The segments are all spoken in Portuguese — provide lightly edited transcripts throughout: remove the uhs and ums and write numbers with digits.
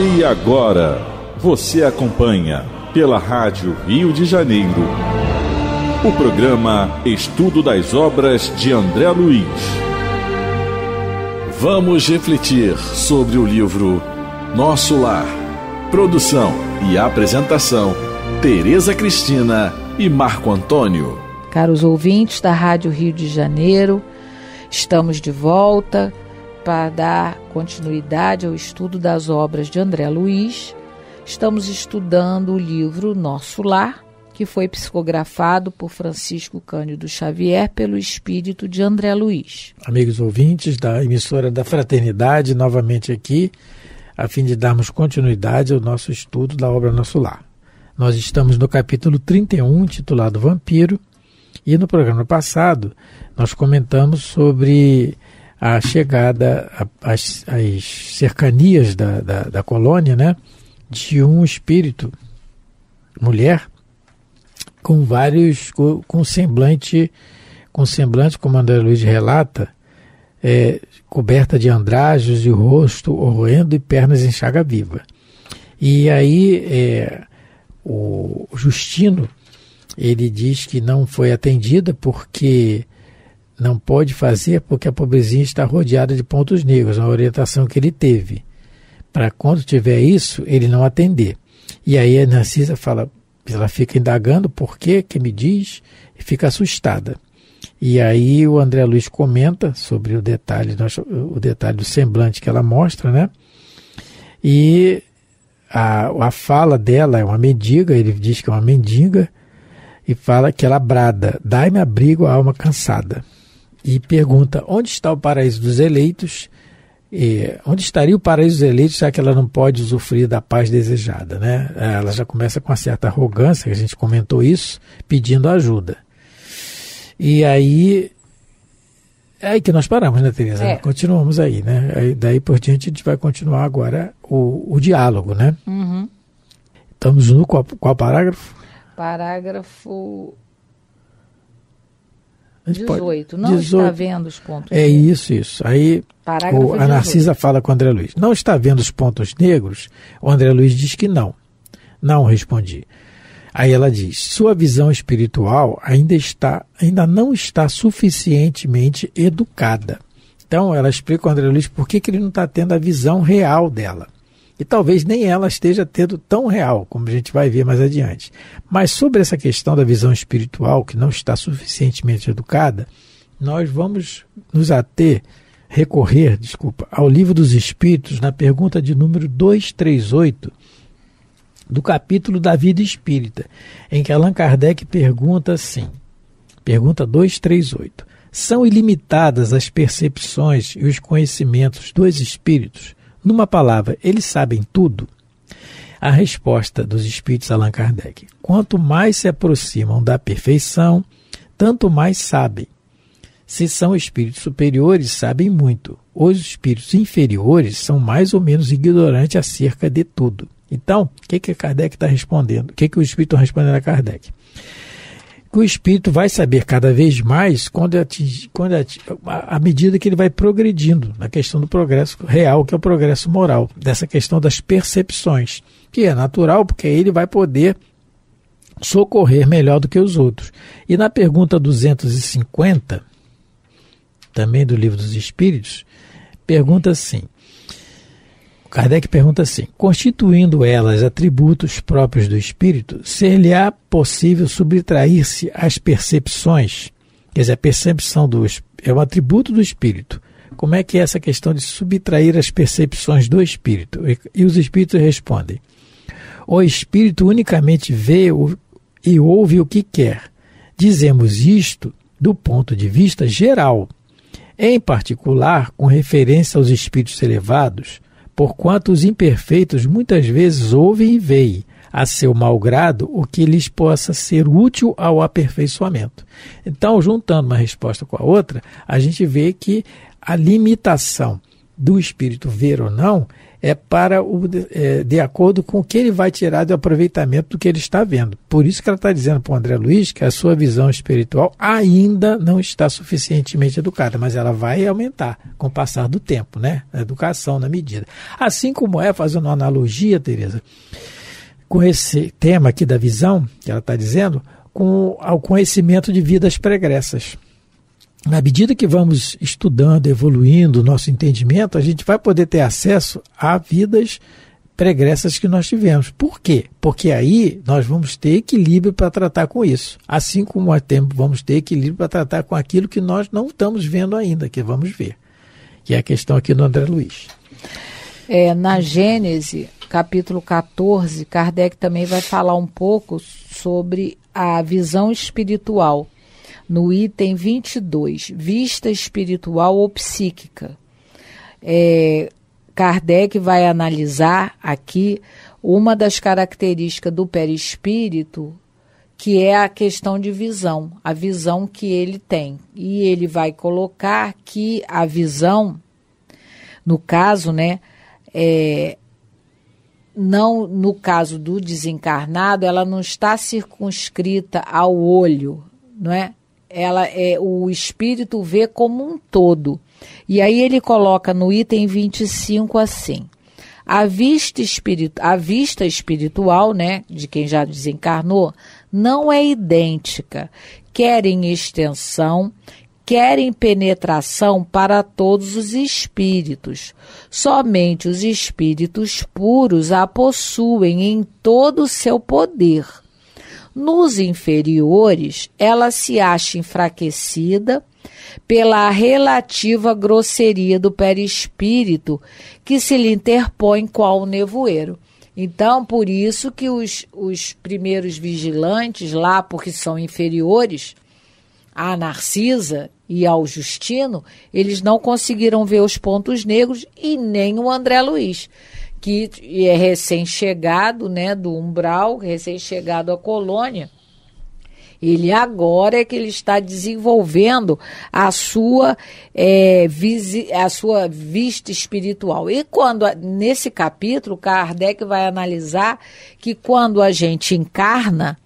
E agora, você acompanha pela Rádio Rio de Janeiro o programa Estudo das Obras de André Luiz. Vamos refletir sobre o livro Nosso Lar. Produção e apresentação, Tereza Cristina e Marco Antônio. Caros ouvintes da Rádio Rio de Janeiro, estamos de volta para dar continuidade ao estudo das obras de André Luiz. Estamos estudando o livro Nosso Lar, que foi psicografado por Francisco Cândido Xavier pelo espírito de André Luiz. Amigos ouvintes da emissora da Fraternidade, novamente aqui, a fim de darmos continuidade ao nosso estudo da obra Nosso Lar. Nós estamos no capítulo 31, intitulado Vampiro, e no programa passado nós comentamos sobre a chegada às cercanias da colônia, né, de um espírito, mulher, com semblante, como André Luiz relata, coberta de andrajos e rosto horrendo e pernas em chaga viva. E aí o Justino, ele diz que não foi atendida porque não pode fazer, porque a pobrezinha está rodeada de pontos negros, a orientação que ele teve, para quando tiver isso, ele não atender. E aí a Narcisa fala, ela fica indagando por que me diz, e fica assustada. E aí o André Luiz comenta sobre o detalhe do semblante que ela mostra, né? E a fala dela é uma mendiga, ele diz que é uma mendiga, e fala que ela brada, dai-me abrigo à alma cansada. E pergunta, onde está o paraíso dos eleitos? Onde estaria o paraíso dos eleitos, já que ela não pode usufruir da paz desejada, né? Ela já começa com uma certa arrogância, que a gente comentou isso, pedindo ajuda. E aí é aí que nós paramos, né, Tereza? Continuamos aí, né? Aí, daí por diante a gente vai continuar agora o diálogo, né? Uhum. Estamos no qual parágrafo? Parágrafo 18. Não 18. Está vendo os pontos negros. Isso. Aí a Narcisa fala com o André Luiz. Não está vendo os pontos negros? O André Luiz diz que não. Não, respondi. Aí ela diz, sua visão espiritual ainda não está suficientemente educada. Então ela explica ao André Luiz por que ele não está tendo a visão real dela. E talvez nem ela esteja tendo tão real, como a gente vai ver mais adiante. Mas sobre essa questão da visão espiritual, que não está suficientemente educada, nós vamos nos recorrer ao Livro dos Espíritos, na pergunta de número 238, do capítulo da Vida Espírita, em que Allan Kardec pergunta assim, pergunta 238, são ilimitadas as percepções e os conhecimentos dos espíritos? Numa palavra, eles sabem tudo? A resposta dos espíritos Allan Kardec, quanto mais se aproximam da perfeição, tanto mais sabem. Se são espíritos superiores, sabem muito. Os espíritos inferiores são mais ou menos ignorantes acerca de tudo. Então, o que Kardec está respondendo? O que o espírito está respondendo a Kardec? Que o espírito vai saber cada vez mais à medida que ele vai progredindo na questão do progresso real, que é o progresso moral, dessa questão das percepções, que é natural, porque aí ele vai poder socorrer melhor do que os outros. E na pergunta 250, também do Livro dos Espíritos, pergunta assim, Kardec pergunta assim, constituindo elas atributos próprios do espírito, ser-lhe-á possível subtrair-se às percepções? Quer dizer, a percepção é um atributo do espírito. Como é que é essa questão de subtrair as percepções do espírito? E os espíritos respondem, o espírito unicamente vê e ouve o que quer. Dizemos isto do ponto de vista geral. Em particular, com referência aos espíritos elevados, porquanto os imperfeitos muitas vezes ouvem e veem, a seu mau grado, o que lhes possa ser útil ao aperfeiçoamento. Então, juntando uma resposta com a outra, a gente vê que a limitação do espírito ver ou não é de acordo com o que ele vai tirar do aproveitamento do que ele está vendo. Por isso que ela está dizendo para o André Luiz que a sua visão espiritual ainda não está suficientemente educada, mas ela vai aumentar com o passar do tempo, né? A educação na medida. Assim como fazendo uma analogia, Tereza, com esse tema aqui da visão, que ela está dizendo, com o conhecimento de vidas pregressas. Na medida que vamos estudando, evoluindo o nosso entendimento, a gente vai poder ter acesso a vidas pregressas que nós tivemos. Por quê? Porque aí nós vamos ter equilíbrio para tratar com isso. Assim como há tempo vamos ter equilíbrio para tratar com aquilo que nós não estamos vendo ainda, que vamos ver. Que é a questão aqui do André Luiz. Na Gênese, capítulo 14, Kardec também vai falar um pouco sobre a visão espiritual. No item 22, vista espiritual ou psíquica. Kardec vai analisar aqui uma das características do perispírito, que é a questão de visão, a visão que ele tem. E ele vai colocar que a visão, no caso, não, no caso do desencarnado, ela não está circunscrita ao olho, não é? O espírito vê como um todo. E aí ele coloca no item 25 assim: a vista espiritual, de quem já desencarnou, não é idêntica, quer em extensão, quer em penetração para todos os espíritos. Somente os espíritos puros a possuem em todo o seu poder. Nos inferiores, ela se acha enfraquecida pela relativa grosseria do perispírito que se lhe interpõe qual nevoeiro. Então, por isso que os primeiros vigilantes lá, porque são inferiores à Narcisa e ao Justino, eles não conseguiram ver os pontos negros e nem o André Luiz, que é recém-chegado, do umbral, recém-chegado à colônia. Ele agora é que ele está desenvolvendo a sua vista espiritual. E nesse capítulo, Kardec vai analisar que quando a gente encarna,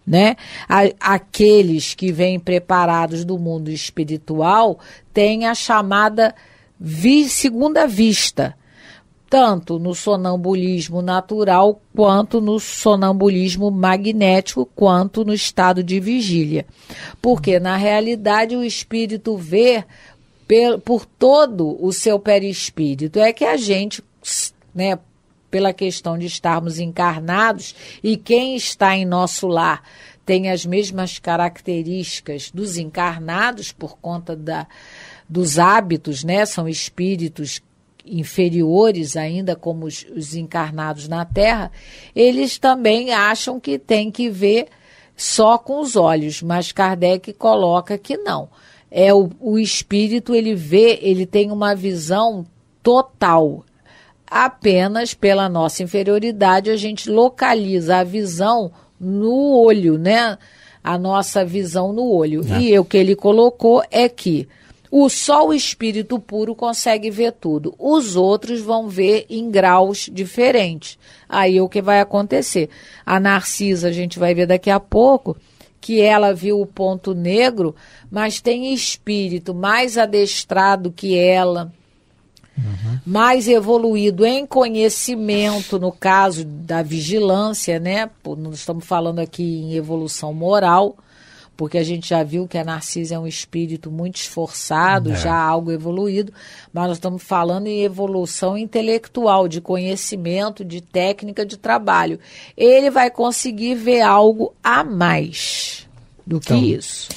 aqueles que vêm preparados do mundo espiritual têm a chamada segunda vista, tanto no sonambulismo natural, quanto no sonambulismo magnético, quanto no estado de vigília. Porque, na realidade, o espírito vê por todo o seu perispírito. É que a gente, pela questão de estarmos encarnados, e quem está em nosso lar tem as mesmas características dos encarnados, por conta dos hábitos, são espíritos inferiores ainda como os encarnados na Terra, eles também acham que tem que ver só com os olhos, mas Kardec coloca que não. O espírito, ele tem uma visão total. Apenas pela nossa inferioridade a gente localiza a visão no olho, a nossa visão no olho. E o que ele colocou é que só o espírito puro consegue ver tudo. Os outros vão ver em graus diferentes. Aí o que vai acontecer? A Narcisa, a gente vai ver daqui a pouco, que ela viu o ponto negro, mas tem espírito mais adestrado que ela, mais evoluído em conhecimento, no caso da vigilância, Nós estamos falando aqui em evolução moral, porque a gente já viu que a Narcisa é um espírito muito esforçado, já algo evoluído, mas nós estamos falando em evolução intelectual, de conhecimento, de técnica de trabalho. Ele vai conseguir ver algo a mais do que isso.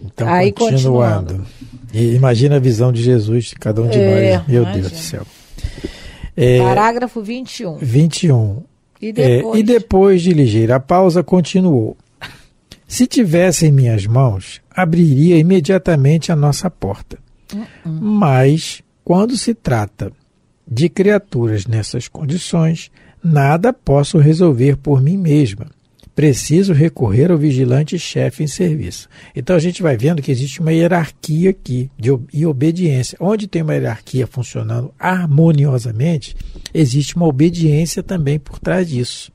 Então, aí, continuando. Imagina a visão de Jesus de cada um de nós. Meu Deus do céu. Parágrafo 21. 21. E depois de ligeira pausa, continuou. Se tivesse em minhas mãos, abriria imediatamente a nossa porta. Mas, quando se trata de criaturas nessas condições, nada posso resolver por mim mesma, preciso recorrer ao vigilante-chefe em serviço. Então a gente vai vendo que existe uma hierarquia aqui e obediência. Onde tem uma hierarquia funcionando harmoniosamente, existe uma obediência também por trás disso,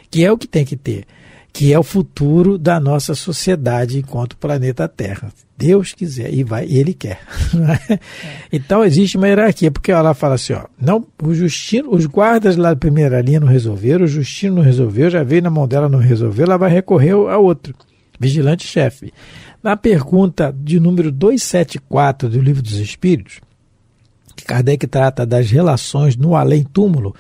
que é o que tem que ter, que é o futuro da nossa sociedade enquanto planeta Terra. Deus quiser, e Ele quer. Então existe uma hierarquia, porque ela fala assim, não, o Justino, os guardas lá da primeira linha não resolveram, o Justino não resolveu, já veio na mão dela, não resolveu, ela vai recorrer ao outro, vigilante-chefe. Na pergunta de número 274 do Livro dos Espíritos, que Kardec trata das relações no além-túmulo,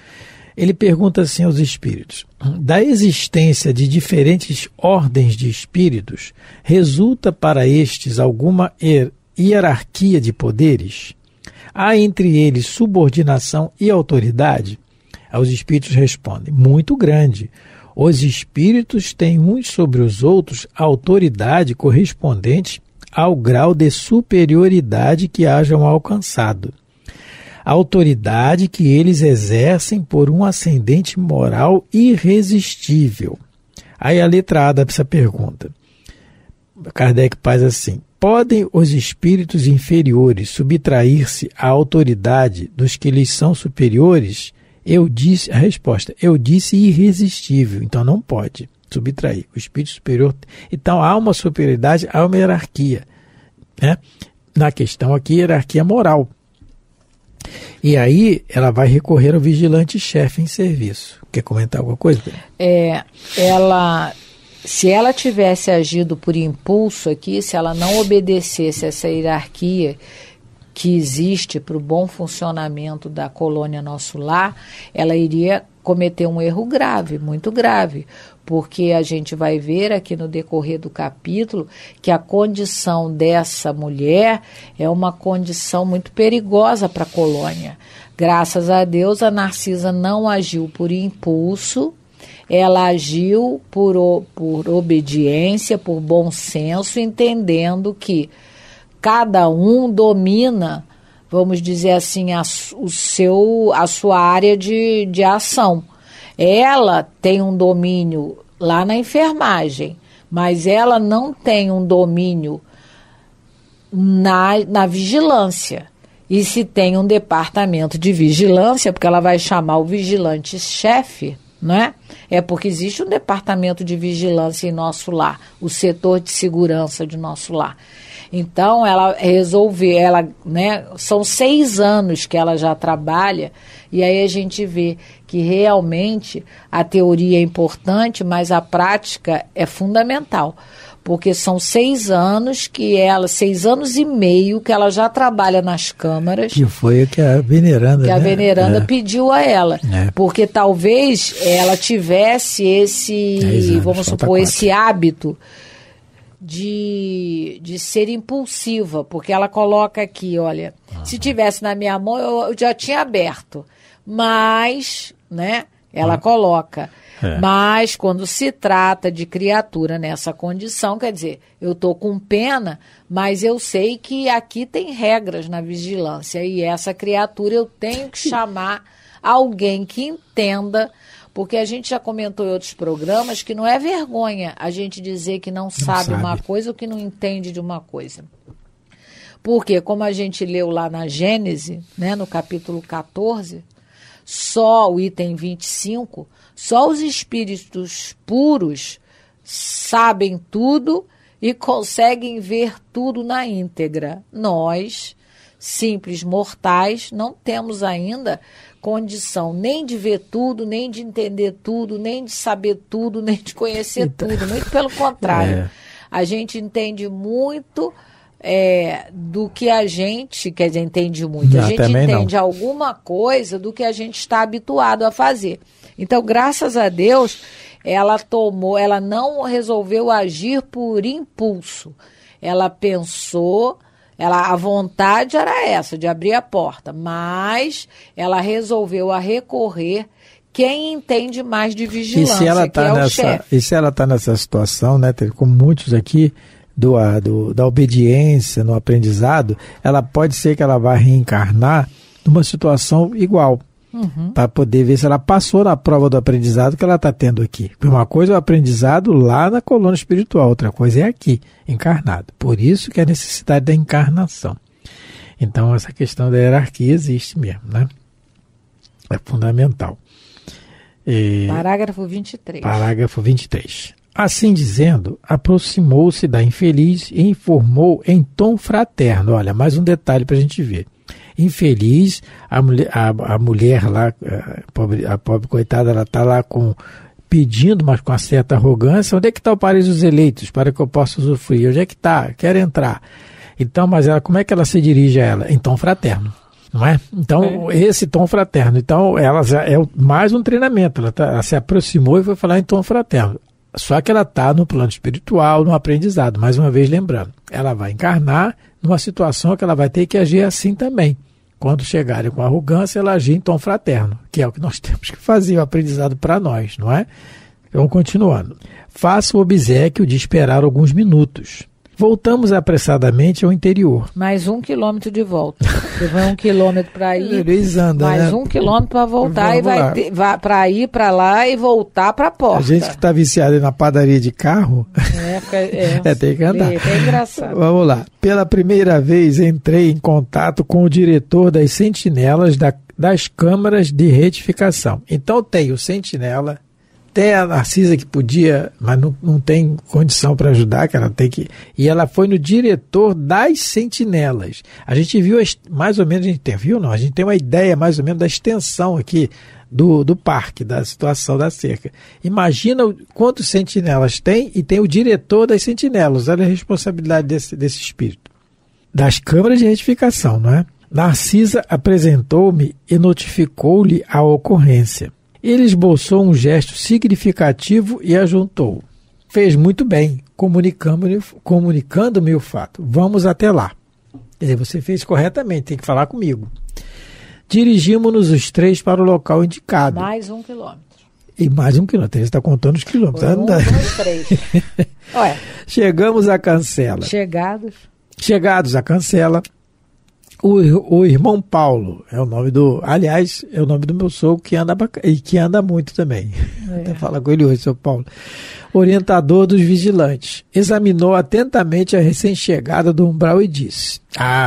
ele pergunta assim aos espíritos: da existência de diferentes ordens de espíritos, resulta para estes alguma hierarquia de poderes? Há entre eles subordinação e autoridade? Os espíritos respondem: muito grande. Os espíritos têm uns sobre os outros autoridade correspondente ao grau de superioridade que hajam alcançado. A autoridade que eles exercem por um ascendente moral irresistível. Aí a letra A dessa pergunta. Kardec faz assim: podem os espíritos inferiores subtrair-se à autoridade dos que lhes são superiores? A resposta, eu disse irresistível, então não pode subtrair. O espírito superior, então há uma superioridade, há uma hierarquia, né? Na questão aqui, hierarquia moral. E aí ela vai recorrer ao vigilante-chefe em serviço. Quer comentar alguma coisa? Se ela tivesse agido por impulso aqui, se ela não obedecesse essa hierarquia que existe para o bom funcionamento da colônia Nosso Lar, ela iria cometer um erro grave, muito grave, porque a gente vai ver aqui no decorrer do capítulo que a condição dessa mulher é uma condição muito perigosa para a colônia. Graças a Deus, a Narcisa não agiu por impulso, ela agiu por obediência, por bom senso, entendendo que cada um domina, vamos dizer assim, a sua área de ação. Ela tem um domínio lá na enfermagem, mas ela não tem um domínio na vigilância. E se tem um departamento de vigilância, porque ela vai chamar o vigilante-chefe, não é? É porque existe um departamento de vigilância em Nosso Lar, o setor de segurança de Nosso Lar. Então, ela resolveu, são 6 anos que ela já trabalha, e aí a gente vê que realmente a teoria é importante, mas a prática é fundamental, porque são 6 anos 6 anos e meio que ela já trabalha nas câmaras. Que foi o que a veneranda, a veneranda pediu a ela, porque talvez ela tivesse esse hábito de ser impulsiva, porque ela coloca aqui, olha, se tivesse na minha mão eu já tinha aberto, mas, ela coloca, mas quando se trata de criatura nessa condição, quer dizer, eu estou com pena, mas eu sei que aqui tem regras na vigilância, e essa criatura eu tenho que chamar alguém que entenda. Porque a gente já comentou em outros programas que não é vergonha a gente dizer que não sabe uma coisa ou que não entende de uma coisa. Porque, como a gente leu lá na Gênese, no capítulo 14, só o item 25, só os espíritos puros sabem tudo e conseguem ver tudo na íntegra. Nós, simples mortais, não temos ainda condição nem de ver tudo, nem de entender tudo, nem de saber tudo, nem de conhecer tudo. Muito pelo contrário. A gente entende muito do que a gente, quer dizer, entende muito. A gente entende alguma coisa do que a gente está habituado a fazer. Então, graças a Deus, ela não resolveu agir por impulso. Ela pensou. A vontade era essa, de abrir a porta, mas ela resolveu recorrer quem entende mais de vigilância, e se ela está nessa situação, como muitos aqui, da obediência no aprendizado, ela pode ser que ela vá reencarnar numa situação igual. para poder ver se ela passou na prova do aprendizado que ela está tendo aqui. Uma coisa é o aprendizado lá na coluna espiritual, outra coisa é aqui, encarnado. Por isso que a necessidade da encarnação. Então, essa questão da hierarquia existe mesmo, né? É fundamental. Parágrafo 23. Parágrafo 23. Assim dizendo, aproximou-se da infeliz e informou em tom fraterno. Olha, mais um detalhe para a gente ver. Infeliz, a mulher lá, a pobre coitada, ela está lá pedindo, mas com uma certa arrogância, onde é que está o paraíso dos eleitos, para que eu possa usufruir? Onde é que está? Quero entrar. Então, mas ela, como é que ela se dirige a ela? Em tom fraterno, não é? Então, esse tom fraterno. Então, ela já é mais um treinamento. Ela se aproximou e foi falar em tom fraterno. Só que ela está no plano espiritual, no aprendizado. Mais uma vez, lembrando, ela vai encarnar numa situação que ela vai ter que agir assim também. Quando chegarem com arrogância, ela agir em tom fraterno, que é o que nós temos que fazer, o aprendizado para nós, não é? Então, continuando. Faça o obséquio de esperar alguns minutos. Voltamos apressadamente ao interior. Mais 1 quilômetro de volta. Você vai 1 quilômetro para ir, anda, mais 1 quilômetro para voltar. Vamos e vai para ir para lá e voltar para a porta. A gente que está viciado na padaria de carro, tem que andar. É engraçado. Vamos lá. Pela primeira vez entrei em contato com o diretor das sentinelas das câmaras de retificação. Então tem o sentinela, tem a Narcisa que podia, mas não tem condição para ajudar, que ela tem que... E ela foi no diretor das sentinelas. A gente viu, mais ou menos, a gente tem uma ideia mais ou menos da extensão aqui do parque, da situação da cerca. Imagina quantos sentinelas tem e tem o diretor das sentinelas. Olha a responsabilidade desse espírito. Das câmaras de retificação, não é? Narcisa apresentou-me e notificou-lhe a ocorrência. Ele esboçou um gesto significativo e ajuntou. Fez muito bem, comunicando-me o fato. Vamos até lá. Quer dizer, você fez corretamente, tem que falar comigo. Dirigimos-nos os 3 para o local indicado. Mais 1 quilômetro. E mais 1 quilômetro, ele está contando os quilômetros. 1, 2, 3. Olha. Chegamos à cancela. Chegados à cancela, o irmão Paulo, é o nome é o nome do meu sogro que anda muito também. Até falar com ele hoje, seu Paulo. Orientador dos vigilantes. Examinou atentamente a recém-chegada do umbral e disse: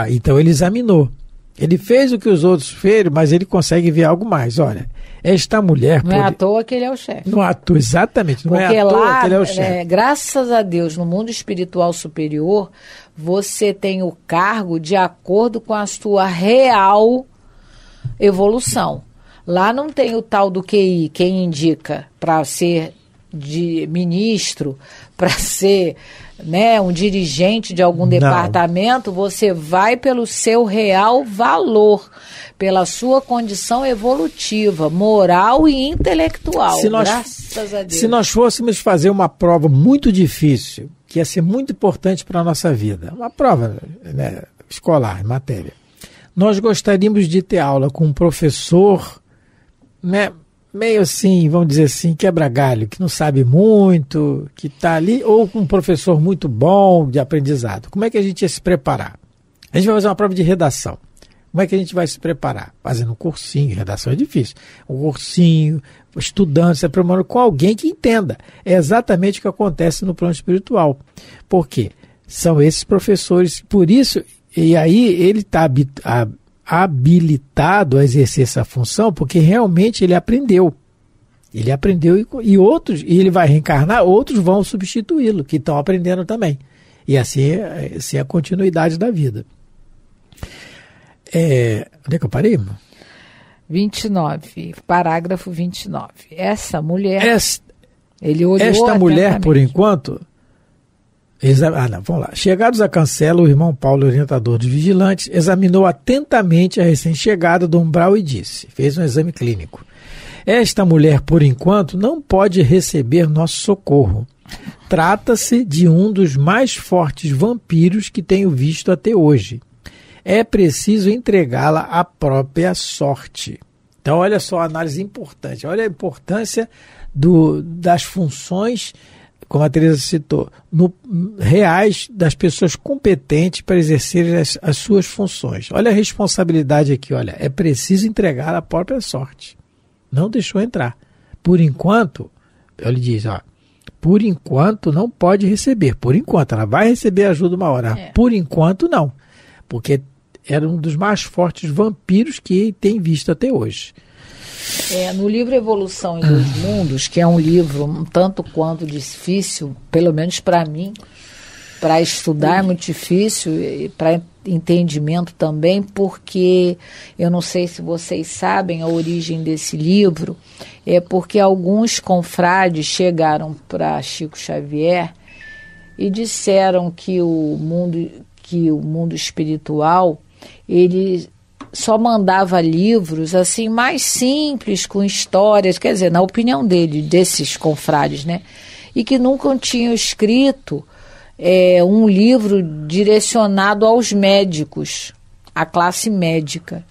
então ele examinou. Ele fez o que os outros fez, mas ele consegue ver algo mais. Olha, esta mulher... Não é à toa que ele é o chefe. Não é à toa, exatamente. Não é à toa que ele é o chefe. Graças a Deus, no mundo espiritual superior, você tem o cargo de acordo com a sua real evolução. Lá não tem o tal do QI, quem indica para ser de ministro, para ser um dirigente de algum departamento, você vai pelo seu real valor, pela sua condição evolutiva, moral e intelectual. Graças a Deus. Se nós fôssemos fazer uma prova muito difícil, que ia ser muito importante para a nossa vida, uma prova escolar, matéria, nós gostaríamos de ter aula com um professor, meio assim, vamos dizer assim, quebra-galho, que não sabe muito, que está ali, ou com um professor muito bom de aprendizado. Como é que a gente ia se preparar? A gente vai fazer uma prova de redação. Como é que a gente vai se preparar? Fazendo um cursinho, redação é difícil. Um cursinho, estudando, se preparando com alguém que entenda. É exatamente o que acontece no plano espiritual. Por quê? São esses professores, por isso, e aí ele está habilitado a exercer essa função, porque realmente ele aprendeu. Ele aprendeu e outros, e ele vai reencarnar, outros vão substituí-lo, que estão aprendendo também. E assim é a continuidade da vida. Onde é que eu parei? 29, parágrafo 29. Essa mulher... ele olhou esta mulher, por enquanto... vamos lá. Chegados à cancela, o irmão Paulo, orientador dos vigilantes, examinou atentamente a recém-chegada do umbral e disse, fez um exame clínico: esta mulher, por enquanto, não pode receber nosso socorro. Trata-se de um dos mais fortes vampiros que tenho visto até hoje. É preciso entregá-la à própria sorte. Então, olha só a análise importante. Olha a importância das funções como a Teresa citou, reais das pessoas competentes para exercerem as suas funções. Olha a responsabilidade aqui, olha, é preciso entregar a própria sorte. Não deixou entrar. Por enquanto, ele diz, ó, por enquanto não pode receber. Por enquanto, ela vai receber ajuda uma hora. Por enquanto, não. Porque era um dos mais fortes vampiros que tem visto até hoje. No livro Evolução em Dois Mundos, que é um livro um tanto quanto difícil, pelo menos para mim, para estudar é muito difícil, e para entendimento também, porque eu não sei se vocês sabem a origem desse livro, é porque alguns confrades chegaram para Chico Xavier e disseram que o mundo espiritual, ele só mandava livros assim mais simples, com histórias, quer dizer, na opinião dele, desses confrades, né? E que nunca tinham escrito um livro direcionado aos médicos, à classe médica.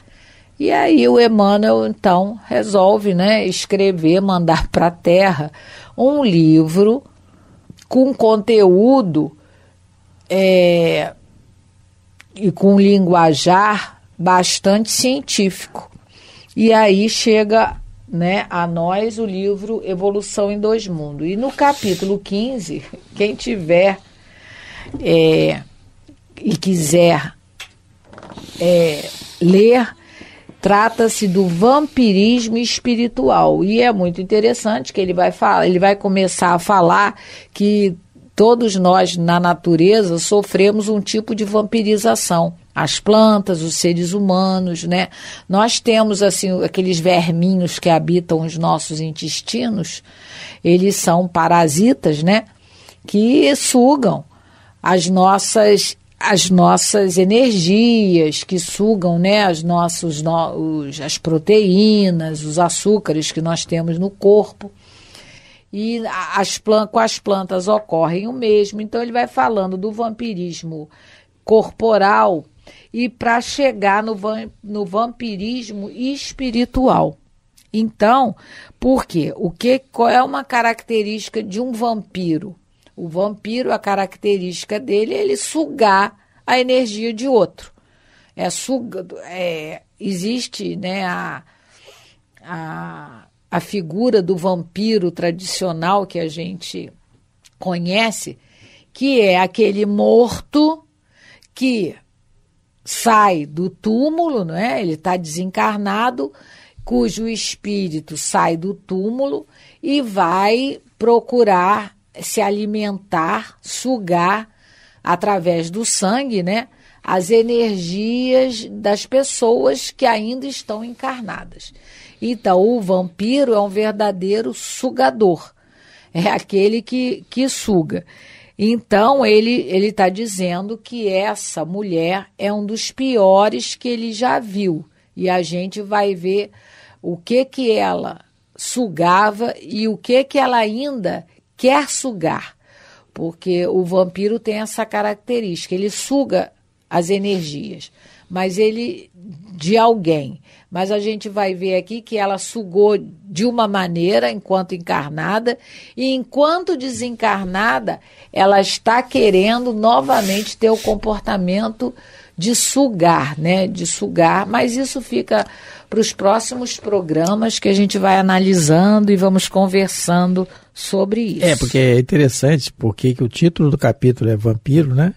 E aí o Emmanuel, então, resolve, né, escrever, mandar para a Terra um livro com conteúdo e com linguajar bastante científico. E aí chega, né, a nós o livro Evolução em Dois Mundos. E no capítulo 15, quem tiver e quiser ler, trata-se do vampirismo espiritual. E é muito interessante que ele vai começar a falar que todos nós na natureza sofremos um tipo de vampirização. As plantas, os seres humanos, né? Nós temos, assim, aqueles verminhos que habitam os nossos intestinos, eles são parasitas, né? Que sugam as nossas energias, que sugam, né, as proteínas, os açúcares que nós temos no corpo. E com as plantas ocorrem o mesmo. Então ele vai falando do vampirismo corporal e para chegar no vampirismo espiritual. Então, por quê? Qual é uma característica de um vampiro? O vampiro, a característica dele é ele sugar a energia de outro. Existe, né, a figura do vampiro tradicional que a gente conhece, que é aquele morto que sai do túmulo, né? Ele está desencarnado, cujo espírito sai do túmulo e vai procurar se alimentar, sugar através do sangue, né, as energias das pessoas que ainda estão encarnadas. Então, o vampiro é um verdadeiro sugador, é aquele que suga. Então, ele está dizendo que essa mulher é um dos piores que ele já viu. E a gente vai ver o que ela sugava e o que ela ainda quer sugar. Porque o vampiro tem essa característica, ele suga as energias, mas ele de alguém. Mas a gente vai ver aqui que ela sugou de uma maneira enquanto encarnada, e enquanto desencarnada, ela está querendo novamente ter o comportamento de sugar, né? De sugar, mas isso fica para os próximos programas que a gente vai analisando e vamos conversando sobre isso. Porque é interessante, porque que o título do capítulo é Vampiro, né?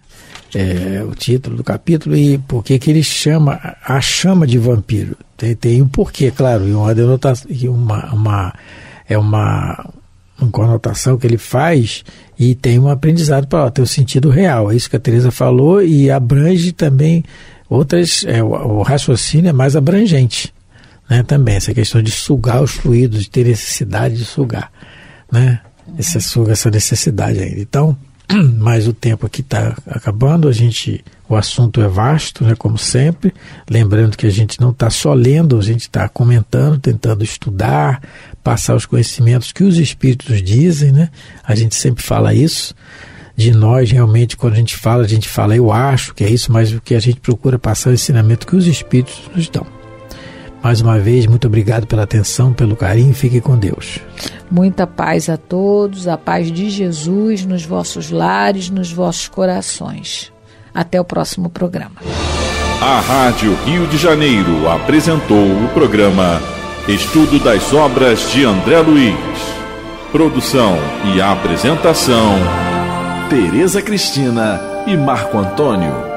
O título do capítulo, e por que ele chama de vampiro. Tem um porquê, claro, e uma conotação que ele faz, e tem um aprendizado para ter o sentido real. É isso que a Teresa falou, e abrange também outras, o raciocínio é mais abrangente, né, também, essa questão de sugar os fluidos, de ter necessidade de sugar, né, essa necessidade ainda. Então, mas o tempo aqui está acabando, o assunto é vasto, né, como sempre, lembrando que a gente não está só lendo, a gente está comentando, tentando estudar, passar os conhecimentos que os espíritos dizem, né, a gente sempre fala isso, de nós realmente, quando a gente fala, eu acho que é isso, mas o que a gente procura passar é o ensinamento que os espíritos nos dão. Mais uma vez, muito obrigado pela atenção, pelo carinho. Fique com Deus. Muita paz a todos, a paz de Jesus nos vossos lares, nos vossos corações. Até o próximo programa. A Rádio Rio de Janeiro apresentou o programa Estudo das Obras de André Luiz. Produção e apresentação, Tereza Cristina e Marco Antônio.